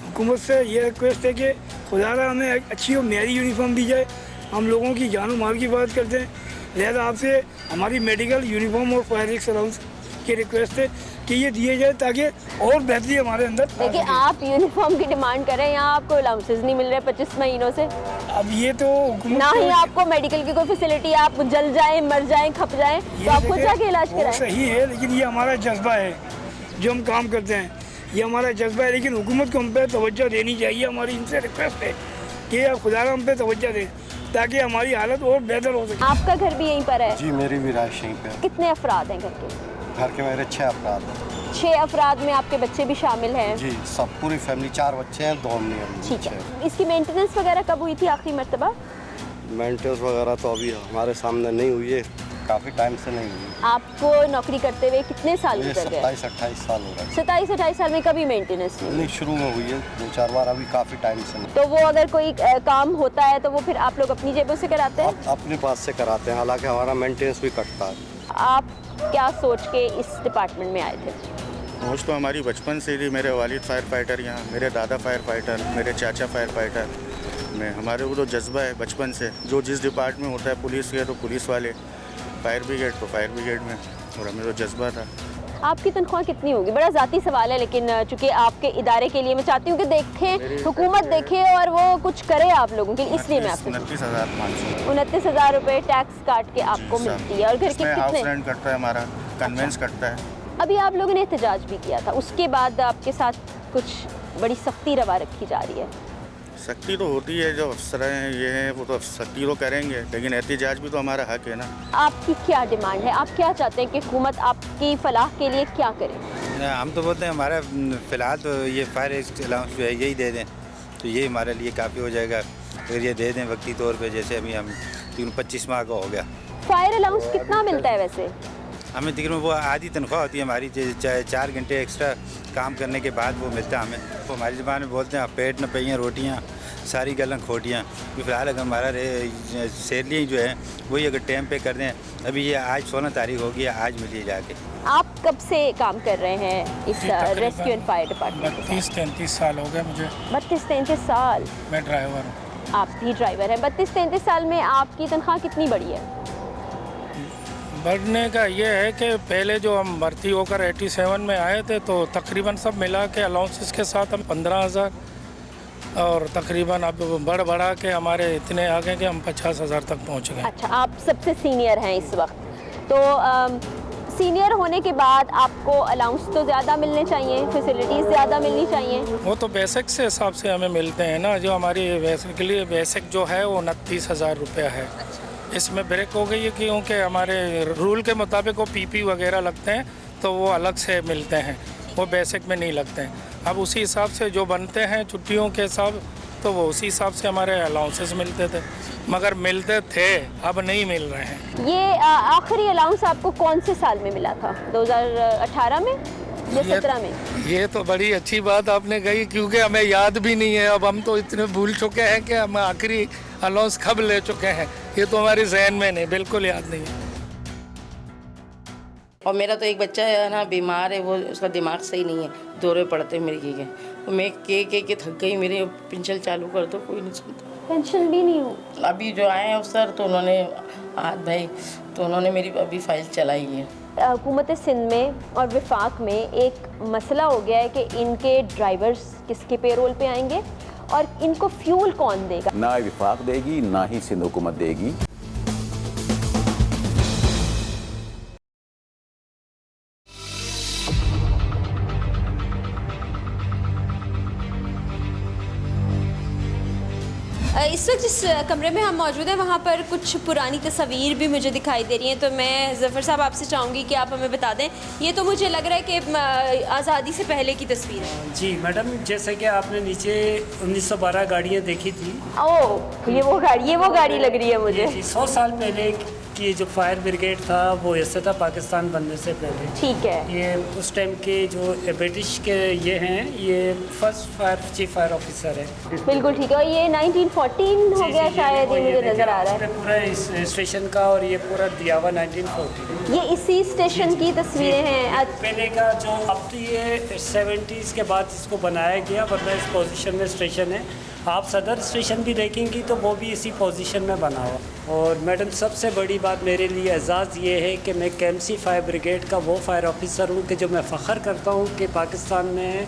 S9: हुकूमत से ये रिक्वेस्ट है कि खुदारा हमें अच्छी और मेरी यूनिफॉर्म दी जाए। हम लोगों की जान माल की बात करते हैं, लिहाजा आपसे हमारी मेडिकल यूनिफॉर्म और फायर अलाउंस की रिक्वेस्ट है कि ये दिए जाए ताकि और बेहतरी हमारे अंदर।
S6: देखिए, आप यूनिफॉर्म की डिमांड कर रहे हैं, यहाँ आपको अलाउंसेस नहीं मिल रहे 25 महीनों से।
S9: अब ये तो
S6: ना ही आपको मेडिकल की कोई फैसिलिटी, आप जल जाएं, मर जाएं, खप जाएं तो आप खुद जाके इलाज कराएं।
S9: सही है, लेकिन ये हमारा जज्बा है जो हम काम करते हैं, ये हमारा जज्बा है, लेकिन हुकूमत को हम पे तवज्जो देनी चाहिए। हमारी इनसे रिक्वेस्ट है कि आप खुदा हम पे तवज्जो दें ताकि हमारी हालत और बेहतर हो सके।
S6: आपका घर भी यहीं पर है?
S10: जी, मेरी भी राइश यहीं पे।
S6: कितने अफराद हैं घर के?
S10: घर के मेरे 6 अफराद हैं।
S6: 6 अफराद में आपके बच्चे भी शामिल हैं?
S10: जी, सब पूरी फैमिली, 4 बच्चे हैं, 2 अम्मी हैं।
S6: ठीक है। इसकी मेंटेनेंस वगैरह कब हुई थी आखिरी मर्तबा?
S10: मेंटेनेंस वगैरह तो अभी हमारे सामने नहीं हुई है, काफ़ी टाइम से नहीं हुई।
S6: आपको नौकरी करते हुए कितने साल गुजर गए?
S10: 27-28 साल हो गए।
S6: 27-28 साल में कभी मेंटेनेंस
S10: नहीं, शुरू में हुई है 2-4 बार, अभी काफ़ी टाइम से नहीं।
S6: तो वो अगर कोई काम होता है तो वो फिर आप लोग अपनी जेबों से कराते हैं?
S10: अपने पास से कराते हैं, हालांकि हमारा मेंटेनेंस भी कटता है।
S6: आप क्या सोच के इस डिपार्टमेंट में आए थे?
S5: पहुँच तो हमारी बचपन से ही, मेरे वालिद फायर फाइटर यहाँ, मेरे दादा फायर फाइटर, मेरे चाचा फायर फाइटर में, हमारे को तो जज्बा है बचपन से, जो जिस डिपार्टमेंट में होता है, पुलिस के तो पुलिस वाले, फायर ब्रिगेड तो फायर ब्रिगेड में, और हमें तो जज्बा था। आपकी तनख्वाह कितनी होगी? बड़ा ज़ाती सवाल है, लेकिन चूँकि आपके इदारे के लिए मैं चाहती हूँ कि देखें, हुकूमत देखे और वो कुछ करे आप लोगों के, इसलिए मैं आपसे 29,500
S6: 29,000 रुपये टैक्स काट के आपको मिलती है। और घर के कितने?
S5: रेंट कटता है हमारा, कन्वेंस कटता है।
S6: अभी आप लोगों ने एहतजाज भी किया था, उसके बाद आपके साथ कुछ बड़ी सख्ती रवा रखी जा रही है।
S5: सख्ती तो होती है, जो अफसर हैं ये हैं वो तो सख्ती तो करेंगे, लेकिन एहतजाज भी तो हमारा हक है ना।
S6: आपकी क्या डिमांड है? आप क्या चाहते हैं कि हुकूमत आपकी फलाह के लिए क्या करे?
S11: हम तो बोलते हैं हमारा फ़िलहाल तो ये फायर अलाउंस जो है यही दे दें तो ये हमारे लिए काफ़ी हो जाएगा। अगर ये दे दें वक्ती तौर पे, जैसे अभी हम 25 माह का हो गया।
S6: फायर अलाउंस कितना मिलता है वैसे?
S11: हमें तकरीबन वो आधी तनख्वाह होती है हमारी, 4 घंटे एक्स्ट्रा काम करने के बाद वो मिलता है हमें। वो हमारी ज़बान में बोलते हैं पेट न पहियाँ रोटियाँ सारी गलन खोटियाँ। फिलहाल अगर हमारा सैलरी जो है वही अगर टाइम पे कर दें, अभी ये आज 16 तारीख होगी, आज मिलिए जाके।
S6: आप कब से काम कर रहे हैं इस रेस्क्यू एंड फायर डिपार्टमेंट?
S9: 32-33 साल हो गए मुझे।
S6: 32-33 साल?
S9: मैं ड्राइवर हूँ।
S6: आप भी ड्राइवर हैं। 32-33 साल में आपकी तनख्वाह कितनी बढ़ी है?
S9: बढ़ने का ये है कि पहले जो हम भर्ती होकर 87 में आए थे तो तकरीबन सब मिला के अलाउंसेस के साथ हम 15,000, और तकरीबन अब बढ़ा के हमारे इतने आ गए कि हम 50,000 तक पहुंच गए।
S6: अच्छा, आप सबसे सीनियर हैं इस वक्त, तो सीनियर होने के बाद आपको अलाउंस तो ज़्यादा मिलने चाहिए, फैसिलिटीज़ ज़्यादा मिलनी चाहिए।
S7: वो तो बेसिक से हिसाब से हमें मिलते हैं ना, जो हमारी बेसिकली बेसिक जो है वो 29,000 रुपया है। इसमें ब्रेक हो गई है क्योंकि हमारे रूल के मुताबिक वो पीपी वगैरह लगते हैं तो वो अलग से मिलते हैं, वो बेसिक में नहीं लगते हैं। अब उसी हिसाब से जो बनते हैं छुट्टियों के हिसाब, तो वो उसी हिसाब से हमारे अलाउंसेस मिलते थे, मगर मिलते थे, अब नहीं मिल रहे हैं।
S6: ये आखिरी अलाउंस आपको कौन से साल में मिला था, 2018 में या 17 में?
S7: ये तो बड़ी अच्छी बात आपने कही, क्योंकि हमें याद भी नहीं है। अब हम तो इतने भूल चुके हैं कि हम आखिरी अलाउंस कब ले चुके हैं, ये तो हमारे जहन में नहीं, बिल्कुल याद नहीं है।
S12: और मेरा तो एक बच्चा है ना, बीमार है, वो उसका दिमाग सही नहीं है, दौरे पड़ते मेरे की तो मैं के थक गई, मेरे पेंशन चालू कर दो, कोई नहीं सुनता।
S6: पेंशन भी नहीं हो?
S12: अभी जो आए हैं सर, तो उन्होंने हाथ भाई, तो उन्होंने मेरी अभी फाइल चलाई है।
S6: हुकूमत सिंध में और वफाक में एक मसला हो गया है कि इनके ड्राइवर्स किसके पेरोल पे आएंगे और इनको फ्यूल कौन देगा?
S13: ना वफाक देगी, ना ही सिंध हुकूमत देगी।
S1: इस वक्त जिस कमरे में हम मौजूद हैं वहाँ पर कुछ पुरानी तस्वीर भी मुझे दिखाई दे रही हैं, तो मैं ज़फ़र साहब आपसे चाहूँगी कि आप हमें बता दें। ये तो मुझे लग रहा है कि आज़ादी से पहले की तस्वीर है।
S4: जी मैडम, जैसे कि आपने नीचे 1912 गाड़ियाँ देखी थी।
S6: ओह, ये वो गाड़ी लग रही है मुझे।
S4: 100 साल पहले कि जो फायर ब्रिगेड था वो ऐसा था पाकिस्तान बनने से पहले।
S6: ठीक है।
S4: ये उस टाइम के जो ब्रिटिश के ये हैं, ये फर्स्ट चीफ फायर ऑफिसर है।
S6: बिल्कुल ठीक है। और ये 1914 हो गया शायद, ये मुझे नज़र आ रहा है
S4: पूरा इस स्टेशन का, और ये पूरा दिया हुआ 1914।
S6: ये इसी स्टेशन की तस्वीरें हैं
S4: पहले का, जो अब तो ये 70s के बाद इसको बनाया गया, वरना इस पोजीशन में स्टेशन है। आप सदर स्टेशन भी देखेंगी तो वो भी इसी पोजीशन में बना हुआ। और मैडम, सबसे बड़ी बात मेरे लिए एजाज़ ये है कि मैं KMC फायर ब्रिगेड का वो फायर ऑफिसर हूँ कि जो मैं फ़ख्र करता हूँ कि पाकिस्तान में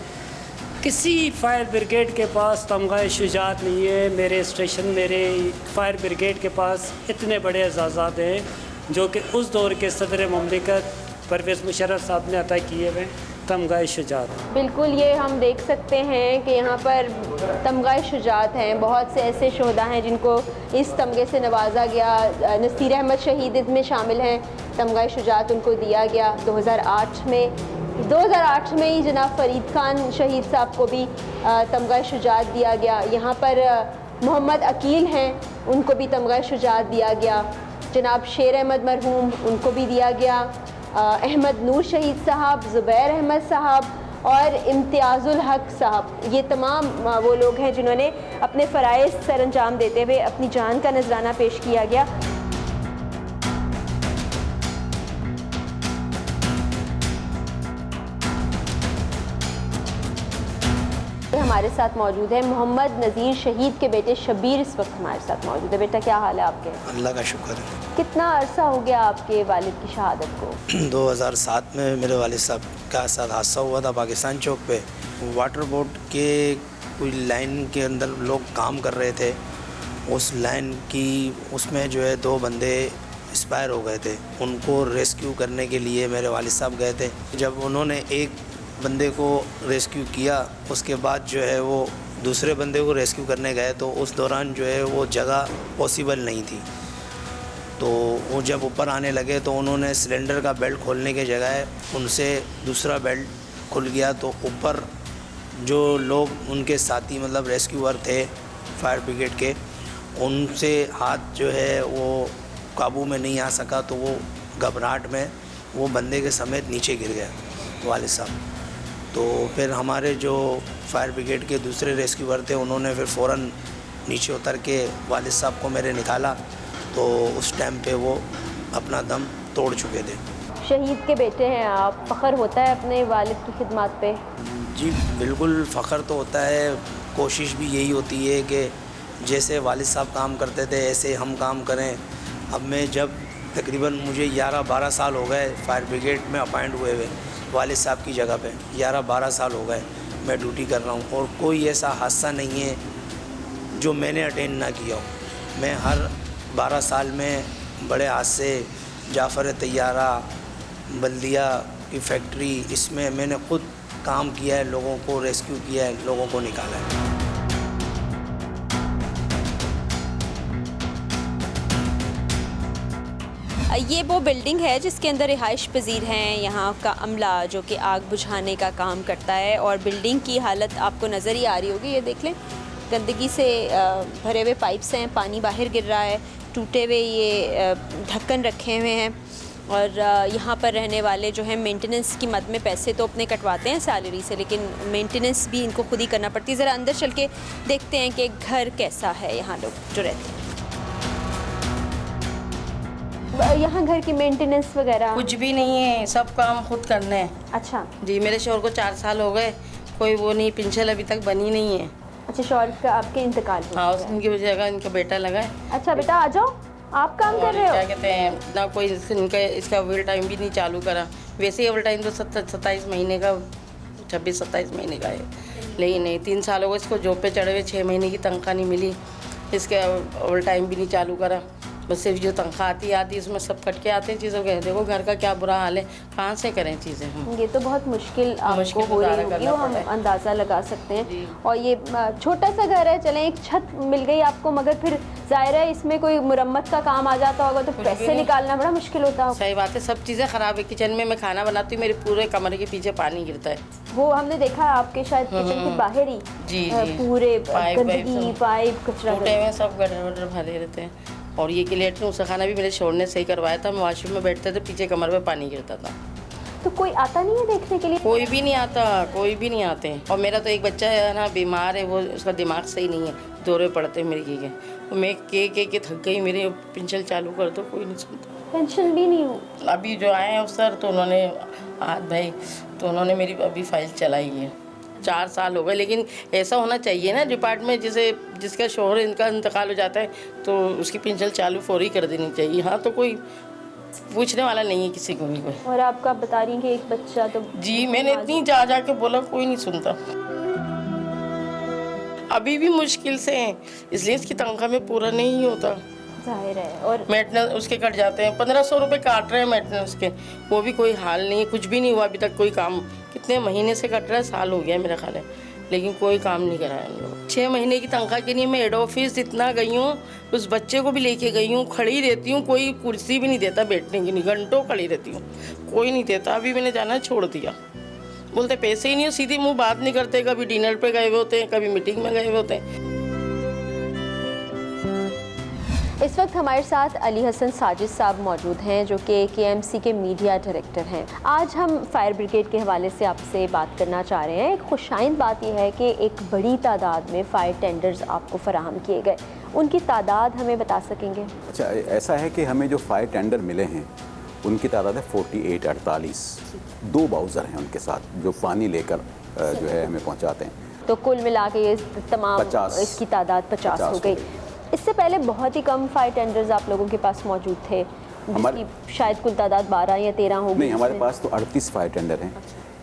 S4: किसी फायर ब्रिगेड के पास तमगा शुजात नहीं है। मेरे स्टेशन, मेरे फायर ब्रिगेड के पास इतने बड़े एजाज़ात हैं जो कि उस दौर के सदर ममलिकत परवेज़ मुशर्रफ साहब ने अता किए हुए तमगा शुजात।
S6: बिल्कुल, ये हम देख सकते हैं कि यहाँ पर तमगा शुजात हैं। बहुत से ऐसे शोहदा हैं जिनको इस तमगे से नवाजा गया। नसीर अहमद शहीद इसमें शामिल हैं, तमगा शुजात उनको दिया गया 2008 में। 2008 में ही जनाब फरीद खान शहीद साहब को भी तमगा शुजात दिया गया। यहाँ पर मोहम्मद अकील हैं, उनको भी तमगा शुजात दिया गया। जनाब शेर अहमद मरहूम, उनको भी दिया गया। अहमद नूर शहीद साहब, ज़ुबैर अहमद साहब और इम्तियाज़ुल हक साहब, ये तमाम वो लोग हैं जिन्होंने अपने फ़राइज़ सर अंजाम देते हुए अपनी जान का नजराना पेश किया गया। हमारे साथ मौजूद है मोहम्मद नज़ीर शहीद के बेटे शबीर, इस वक्त हमारे साथ मौजूद है। बेटा, क्या हाल है आपके?
S14: अल्लाह का शुक्र है।
S6: कितना अरसा हो गया आपके वालिद की शहादत को?
S14: 2007 में मेरे वालिद साहब का साथ हादसा हुआ था पाकिस्तान चौक पे। वाटर बोर्ड के कोई लाइन के अंदर लोग काम कर रहे थे, उस लाइन की उसमें जो है 2 बंदे एक्सपायर हो गए थे। उनको रेस्क्यू करने के लिए मेरे वालिद साहब गए थे। जब उन्होंने एक बंदे को रेस्क्यू किया, उसके बाद जो है वो दूसरे बंदे को रेस्क्यू करने गए, तो उस दौरान जो है वो जगह पॉसिबल नहीं थी। तो वो जब ऊपर आने लगे तो उन्होंने सिलेंडर का बेल्ट खोलने के जगह उनसे दूसरा बेल्ट खुल गया। तो ऊपर जो लोग उनके साथी मतलब रेस्क्यूअर थे फायर ब्रिगेड के, उनसे हाथ जो है वो काबू में नहीं आ सका, तो वो घबराहट में वो बंदे के समेत नीचे गिर गया वालिद साहब। तो फिर हमारे जो फायर ब्रिगेड के दूसरे रेस्क्यूअर थे, उन्होंने फिर फ़ौरन नीचे उतर के वालिद साहब को मेरे निकाला, तो उस टाइम पे वो अपना दम तोड़ चुके थे।
S6: शहीद के बेटे हैं आप, फ़ख्र होता है अपने वालिद की खिदमत पे?
S14: जी बिल्कुल फ़ख्र तो होता है। कोशिश भी यही होती है कि जैसे वालिद साहब काम करते थे ऐसे हम काम करें। अब मैं जब तकरीबन मुझे 11-12 साल हो गए फायर ब्रिगेड में अपॉइंट हुए हुए, वालिद साहब की जगह पे 11-12 साल हो गए मैं ड्यूटी कर रहा हूँ, और कोई ऐसा हादसा नहीं है जो मैंने अटेंड ना किया हो। मैं हर 12 साल में बड़े हादसे, जाफ़र तैयारा, बल्दिया की फैक्ट्री, इसमें मैंने खुद काम किया है, लोगों को रेस्क्यू किया है, लोगों को निकाला है।
S6: ये वो बिल्डिंग है जिसके अंदर रिहाइश पजीर हैं यहाँ का अमला जो कि आग बुझाने का काम करता है, और बिल्डिंग की हालत आपको नज़र ही आ रही होगी। ये देख लें, गंदगी से भरे हुए पाइप्स हैं, पानी बाहर गिर रहा है, टूटे हुए ये ढक्कन रखे हुए हैं। और यहाँ पर रहने वाले जो हैं मेंटेनेंस की मद में पैसे तो अपने कटवाते हैं सैलरी से, लेकिन मेंटेनेंस भी इनको खुद ही करना पड़ती है। ज़रा अंदर चल के देखते हैं कि घर कैसा है यहाँ लोग जो रहते हैं। यहाँ घर की मेंटेनेंस वगैरह
S12: कुछ भी नहीं है, सब काम खुद करने हैं।
S6: अच्छा
S12: जी, मेरे शोहर को 4 साल हो गए, कोई वो नहीं, पेंशन अभी तक बनी नहीं है।
S6: अच्छा, शोहर का आपके इंतकाल हो
S12: हाँ, उनकी जगह इनका बेटा लगा है।
S6: अच्छा बेटा आ जाओ, आप काम कर रहे हो?
S12: क्या कहते हैं ना, कोई इसका ओवर टाइम भी नहीं चालू करा। वैसे ही ओवर टाइम तो 27 महीने का, 26-27 महीने का है, लेकिन नहीं, 3 साल हो गए इसको जॉब पे चढ़े हुए, 6 महीने की तनख्वाह नहीं मिली, इसके ओवर टाइम भी नहीं चालू करा। बस सिर्फ जो तनख्वाह आती उसमें सब कट के आते हैं चीज़ों के। देखो घर का क्या बुरा हाल है, कहाँ से करें चीज़ें हम।
S6: ये तो बहुत मुश्किल आपको हो रही होगी, वो हम अंदाज़ा लगा सकते हैं। और ये छोटा सा घर है, चलें एक छत मिल गई आपको, मगर फिर जाहिर है इसमें कोई मुरम्मत का काम आ जाता होगा तो पैसे निकालना बड़ा मुश्किल होता है।
S12: सही बात है, सब चीज़ें ख़राब है। किचन में मैं खाना बनाती हूँ, मेरे पूरे कमरे के पीछे पानी गिरता है।
S6: वो हमने देखा आपके शायद किचन के बाहर ही
S12: जी
S6: पूरे गंदगी, पाइप, कचरा
S12: सब गटर भरे रहते हैं। और ये कि लेटरिन उसका खाना भी मेरे शोहर ने सही करवाया था। मैं वॉशरूम में बैठते थे, पीछे कमर में पानी गिरता था।
S6: तो कोई आता नहीं है देखने के लिए?
S12: कोई भी नहीं आता, कोई भी नहीं आते। और मेरा तो एक बच्चा है ना, बीमार है, वो उसका दिमाग सही नहीं है, दौरे पड़ते हैं मेरे के। मैं के थक गई, मेरे पेंशन चालू कर दो, कोई नहीं सुनता।
S6: पेंशन भी नहीं हो?
S12: अभी जो आए हैं सर, तो उन्होंने हाथ भाई, तो उन्होंने मेरी अभी फाइल चलाई है। 4 साल हो गए, लेकिन ऐसा होना चाहिए ना डिपार्टमेंट, जैसे जिसका शोहर इनका इंतकाल हो जाता है तो उसकी पेंशन चालू फौरी कर देनी चाहिए। हाँ, तो कोई पूछने वाला नहीं है किसी को भी।
S6: और आपका बता रही हैं कि एक बच्चा तो
S12: जी, मैंने इतनी जा के बोला, कोई नहीं सुनता। अभी भी मुश्किल से है, इसलिए इसकी तनख्वाह में पूरा नहीं होता,
S6: जाहिर है। और
S12: मेंटेनेंस उसके कट जाते हैं, 1500 रुपये काट रहे हैं मेंटेनेंस के, वो भी कोई हाल नहीं है, कुछ भी नहीं हुआ अभी तक। कोई काम कितने महीने से कट रहा है, साल हो गया मेरा ख्याल है, लेकिन कोई काम नहीं कराया उन लोग। 6 महीने की तनख्वाह के लिए मैं हेड ऑफिस इतना गई हूँ, उस बच्चे को भी लेके गई हूँ, खड़ी रहती हूँ, कोई कुर्सी भी नहीं देता बैठने की, नहीं, घंटों खड़ी रहती हूँ, कोई नहीं देता। अभी मैंने जाना छोड़ दिया, बोलते पैसे ही नहीं, सीधे मुँह बात नहीं करते, कभी डिनर पे गए हुए होते हैं, कभी मीटिंग में गए हुए होते हैं।
S6: इस वक्त हमारे साथ अली हसन साजिद साहब मौजूद हैं जो कि KMC के मीडिया डायरेक्टर हैं। आज हम फायर ब्रिगेड के हवाले से आपसे बात करना चाह रहे हैं। एक खुशाइंद बात यह है कि एक बड़ी तादाद में फायर टेंडर्स आपको फराहम किए गए, उनकी तादाद हमें बता सकेंगे?
S13: अच्छा, ऐसा है कि हमें जो फायर टेंडर मिले हैं उनकी तादाद है 48। 2 बाउज़र हैं उनके साथ जो पानी लेकर जो है हमें पहुँचाते हैं।
S6: तो कुल मिला के ये तमाम इसकी तादाद 50 हो गई। इससे पहले बहुत ही कम फायर टेंडर्स आप लोगों के पास मौजूद थे, जिसकी शायद कुल तादाद 12 या 13 होगी।
S13: नहीं, हमारे पास तो 38 फायर टेंडर हैं,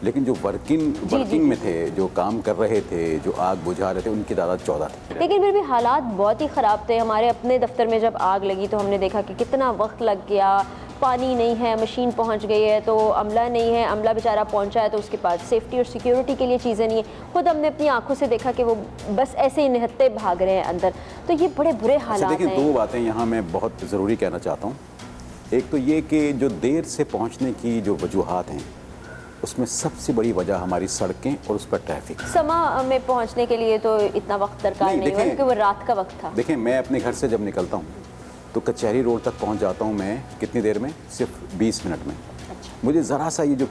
S13: लेकिन जो वर्किंग में थे, जो काम कर रहे थे, जो आग बुझा रहे थे, उनकी तादाद 14 थी।
S6: लेकिन फिर भी हालात बहुत ही ख़राब थे। हमारे अपने दफ्तर में जब आग लगी तो हमने देखा कि कितना वक्त लग गया, पानी नहीं है, मशीन पहुंच गई है तो अमला नहीं है, अमला बेचारा पहुंचा है तो उसके पास सेफ्टी और सिक्योरिटी के लिए चीज़ें नहीं है। खुद हमने अपनी आंखों से देखा कि वो बस ऐसे ही निहत्ते भाग रहे हैं अंदर। तो ये बड़े बुरे हालात हैं।
S13: देखिए, 2 बातें यहाँ मैं बहुत ज़रूरी कहना चाहता हूँ। एक तो ये कि जो देर से पहुँचने की जो वजूहात हैं, उसमें सबसे बड़ी वजह हमारी सड़कें और उस पर ट्रैफिक।
S6: समा में पहुँचने के लिए तो इतना वक्त दरकार नहीं हुआ क्योंकि वो रात का वक्त था।
S13: देखें, मैं अपने घर से जब निकलता हूँ तो कचहरी रोड तक पहुंच जाता हूं मैं कितनी देर में? सिर्फ 20 मिनट में। अच्छा। मुझे ज़रा सा ये जो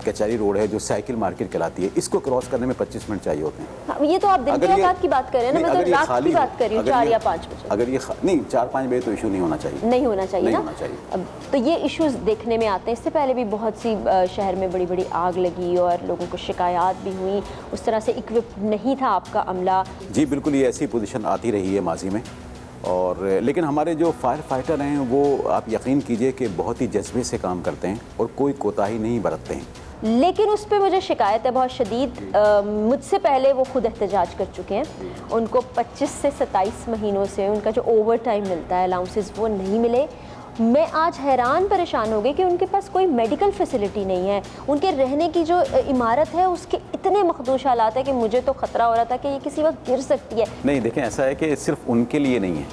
S13: कचहरी रोड है जो साइकिल मार्केट कहलाती है, इसको क्रॉस करने में 25 मिनट चाहिए होते हैं।
S6: हाँ, ये तो आप दिन के औकात की बात कर रहे हैं ना, मैं तो रात की बात कर रही हूँ, 4 या 5 बजे।
S13: अगर ये नहीं 4-5 बजे तो इशू नहीं होना चाहिए,
S6: नहीं होना चाहिए ना।
S13: होना चाहिए।
S6: तो ये इश्यूज देखने में आते हैं। इससे पहले भी बहुत सी शहर में बड़ी बड़ी आग लगी और लोगों को शिकायत भी हुई, उस तरह से इक्विप नहीं था आपका अमला।
S13: जी बिल्कुल, ये ऐसी पोजीशन आती रही है माजी में। और लेकिन हमारे जो फायर फाइटर हैं वो आप यकीन कीजिए कि बहुत ही जज्बे से काम करते हैं और कोई कोताही नहीं बरतते हैं।
S6: लेकिन उस पर मुझे शिकायत है बहुत शदीद। मुझसे पहले वो खुद एहतजाज कर चुके हैं। उनको 25 से 27 महीनों से उनका जो ओवर टाइम मिलता है, अलाउंसेस, वो नहीं मिले मैं आज हैरान परेशान हो गई कि उनके पास कोई मेडिकल फैसिलिटी नहीं है, उनके रहने की जो इमारत है उसके इतने मखदूश हालात है कि मुझे तो ख़तरा हो रहा था कि ये किसी वक्त गिर सकती है।
S13: नहीं देखें, ऐसा है कि सिर्फ उनके लिए नहीं है।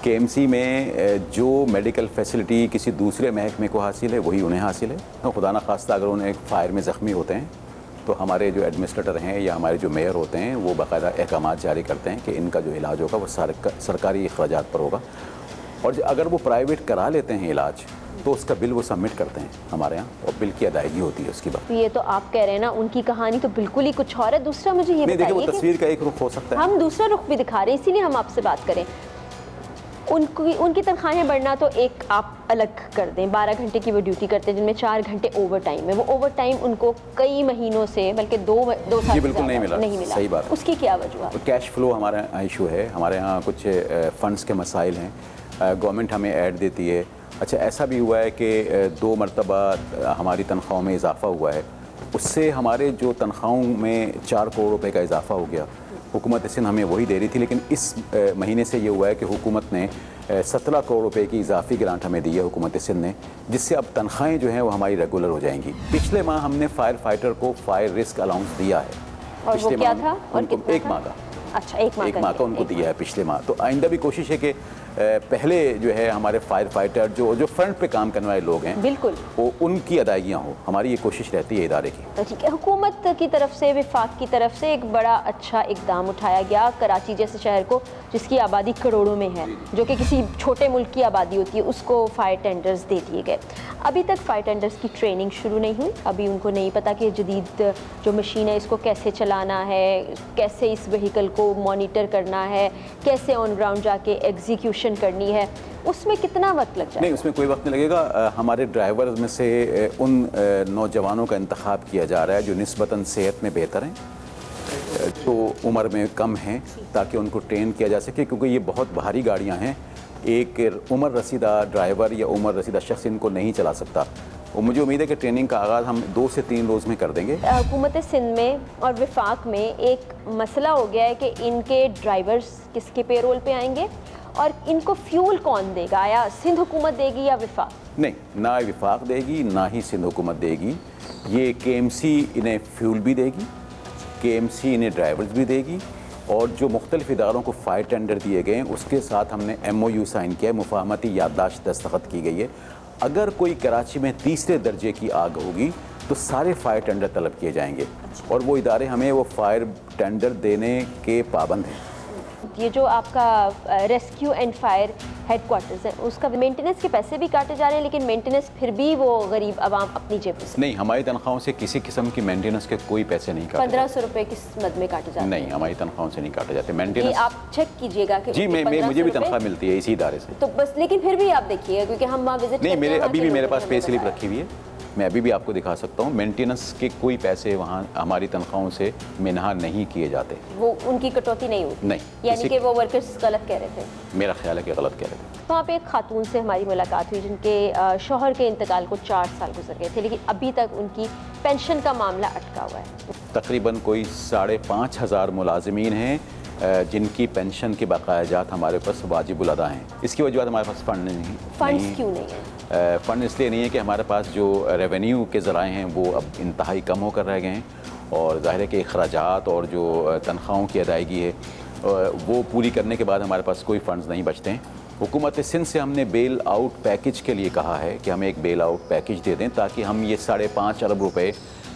S13: KMC में जो मेडिकल फैसिलिटी किसी दूसरे महकमे को हासिल है वही उन्हें हासिल है। तो खुदा न खास्ता अगर उन्हें फायर में ज़ख्मी होते हैं तो हमारे जो एडमिनिस्ट्रेटर हैं या हमारे जो मेयर होते हैं वो बाकायदा अहकामात जारी करते हैं कि इनका जो इलाज होगा वो सरकारी अखराजात पर होगा, और अगर वो प्राइवेट करा लेते हैं इलाज तो उसका बिल वो सबमिट करते हैं हमारे यहाँ और बिल की अदायगी होती है उसकी बात।
S6: ये तो आप कह रहे हैं ना, उनकी कहानी तो बिल्कुल ही कुछ और है। दूसरा मुझे ये बताइए
S13: वो तस्वीर का एक रुख हो सकता है,
S6: हम दूसरा रुख भी दिखा रहे हैं, इसीलिए हम आपसे बात करें। उनकी तनख्वाहें बढ़ना तो एक आप अलग कर दें, 12 घंटे की वो ड्यूटी करते हैं जिनमें 4 घंटे ओवर टाइम है। वो ओवर टाइम उनको कई महीनों से, बल्कि दो साल
S13: बिल्कुल नहीं मिला। सही बात।
S6: उसकी क्या वजह है?
S13: कैश फ्लो हमारा यहाँ इशू है, हमारे यहाँ कुछ फंड्स के मसाइल हैं, गवर्नमेंट हमें ऐड देती है। अच्छा, ऐसा भी हुआ है कि 2 मरतबा हमारी तनख्वाहों में इजाफा हुआ है, उससे हमारे जो तनख्वाहों में 4 करोड़ रुपए का इजाफा हो गया। हुकूमत सिंध हमें वही दे रही थी, लेकिन इस महीने से ये हुआ है कि हुकूमत ने 17 करोड़ रुपए की इजाफी ग्रांट हमें दी है हुकूमत सिंध ने, जिससे अब तनख्वाहें जो हैं वो हमारी रेगुलर हो जाएंगी। पिछले माह हमने फायर फाइटर को फायर रिस्क अलाउंस दिया है।
S6: और वो क्या था? और कितना?
S13: 1 माह का।
S6: अच्छा, एक माह का
S13: उनको दिया है पिछले माह। तो आइंदा भी कोशिश है कि पहले जो है हमारे फायर फाइटर जो फ्रंट पे काम करने वाले लोग हैं,
S6: बिल्कुल
S13: वो उनकी अदायगियाँ हो, हमारी ये कोशिश रहती है इदारे की।
S6: तो ठीक है, हुकूमत की तरफ से, विफाक की तरफ से एक बड़ा अच्छा इकदाम उठाया गया। कराची जैसे शहर को, जिसकी आबादी करोड़ों में है, जो कि किसी छोटे मुल्क की आबादी होती है, उसको फायर टेंडर्स दे दिए गए। अभी तक फायर टेंडर्स की ट्रेनिंग शुरू नहीं हुई। अभी उनको नहीं पता कि जदीद जो मशीन है इसको कैसे चलाना है, कैसे इस व्हीकल को मॉनिटर करना है, कैसे ऑन ग्राउंड जाके एग्जीक्यूशन करनी है। उसमें कितना वक्त लग जाएगा?
S13: नहीं, उसमें कोई वक्त नहीं लगेगा। हमारे ड्राइवर्स में से उन नौजवानों का इंतखाब किया जा रहा है जो निस्बतन सेहत में बेहतर हैं, तो उम्र में कम हैं, ताकि उनको ट्रेन किया जा सके, क्योंकि ये बहुत भारी गाड़ियाँ हैं। एक उम्र रसीदा ड्राइवर या उम्र रसीदा शख्स इनको नहीं चला सकता। और मुझे उम्मीद है कि ट्रेनिंग का आगाज़ हम 2 से 3 रोज़ में कर देंगे।
S6: हुकूमत सिंध में और विफाक में एक मसला हो गया है कि इनके ड्राइवर्स किसके पेरोल पे आएंगे और इनको फ्यूल कौन देगा? आया सिंध हुकूमत देगी या विफाक?
S13: नहीं, ना विफाक देगी ना ही सिंध हुकूमत देगी। ये KMC इन्हें फ्यूल भी देगी, KMC इन्हें ड्राइवर्स भी देगी, और जो मुख्तलिफ इदारों को फायर टेंडर दिए गए हैं उसके साथ हमने MOU साइन किया है, मुफाहमती याददाश्त दस्तखत की गई है। अगर कोई कराची में 3रे दर्जे की आग होगी तो सारे फायर टेंडर तलब किए जाएंगे, और वो इदारे हमें वो फायर टेंडर देने के पाबंद हैं।
S6: ये जो आपका रेस्क्यू एंड फायर हेडक्वार्टर्स है, उसका मेंटेनेंस के पैसे भी काटे जा रहे हैं, लेकिन मेंटेनेंस फिर भी वो गरीब आवाम अपनी जेब से।
S13: नहीं, हमारी तनख्वाहों से किसी किस्म की मेंटेनेंस के कोई पैसे नहीं काटे।
S6: 1500 रुपए किस मद में काटे जाते हैं?
S13: नहीं, हमारी तनख्वाहों से नहीं काटे जाते मेंटेनेंस।
S6: आप चेक कीजिएगा कि
S13: जी, मुझे भी तनख्वाह मिलती है इसी इदारे से।
S6: तो बस, लेकिन फिर भी आप देखिएगा, क्योंकि हम वहाँ विजिट
S13: नहीं, मेरे अभी भी मेरे पास पे स्लिप रखी हुई है, मैं अभी भी आपको दिखा सकता हूँ। मेंटेनेंस के कोई पैसे वहाँ हमारी तनख्वाहों से मिनहा नहीं किए जाते।
S6: वो उनकी कटौती नहीं होती?
S13: नहीं,
S6: यानी कि वो वर्कर्स गलत कह रहे थे?
S13: मेरा ख्याल है कि गलत कह रहे थे।
S6: वहाँ पे एक खातून से हमारी मुलाकात हुई जिनके शौहर के इंतकाल को 4 साल गुजर गए थे, लेकिन अभी तक उनकी पेंशन का मामला अटका हुआ है।
S13: तकरीबन कोई 5,500 मुलाजमीन हैं जिनकी पेंशन के बकायाजात हमारे पास वाजिबुल अदा हैं। इसकी वजह हमारे पास फ़ंड नहीं।
S6: फंड्स क्यों नहीं है?
S13: फ़ंड इसलिए नहीं है कि हमारे पास जो रेवेन्यू के ज़राए हैं वो अब इंतहाई कम होकर रह गए हैं, और ज़ाहिर है कि अखराजात और जो तनख्वाहों की अदायगी है वो पूरी करने के बाद हमारे पास कोई फ़ंड्स नहीं बचते हैं। हुकूमत सिंध से हमने बेल आउट पैकेज के लिए कहा है कि हमें एक बेल आउट पैकेज दे दें, ताकि हम ये 5.5 अरब रुपए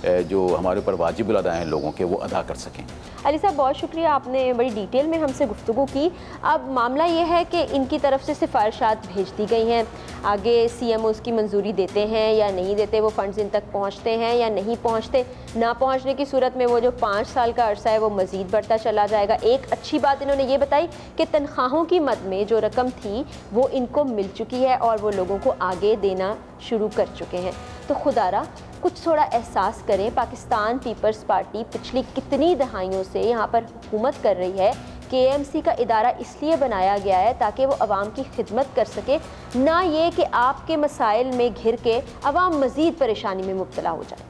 S13: जो हमारे ऊपर वाजिबुल अदा हैं लोगों के, वो अदा कर सकें।
S6: अली साहब, बहुत शुक्रिया, आपने बड़ी डिटेल में हमसे गुफ्तगू की। अब मामला ये है कि इनकी तरफ से सिफारिशात भेज दी गई हैं, आगे CMOs की मंजूरी देते हैं या नहीं देते, वो फंड्स इन तक पहुंचते हैं या नहीं पहुंचते। ना पहुंचने की सूरत में वो जो 5 साल का अरसा है वो मज़ीद बढ़ता चला जाएगा। एक अच्छी बात इन्होंने ये बताई कि तनख्वाहों की मद में जो रकम थी वो इनको मिल चुकी है और वो लोगों को आगे देना शुरू कर चुके हैं। तो खुदारा कुछ थोड़ा एहसास करें, पाकिस्तान पीपल्स पार्टी पिछली कितनी दहाइयों से यहाँ पर हुकूमत कर रही है। KMC का इदारा इसलिए बनाया गया है ताकि वो आवाम की खिदमत कर सके, ना ये कि आपके मसाइल में घिर के आवाम मज़ीद परेशानी में मुब्तला हो जाए।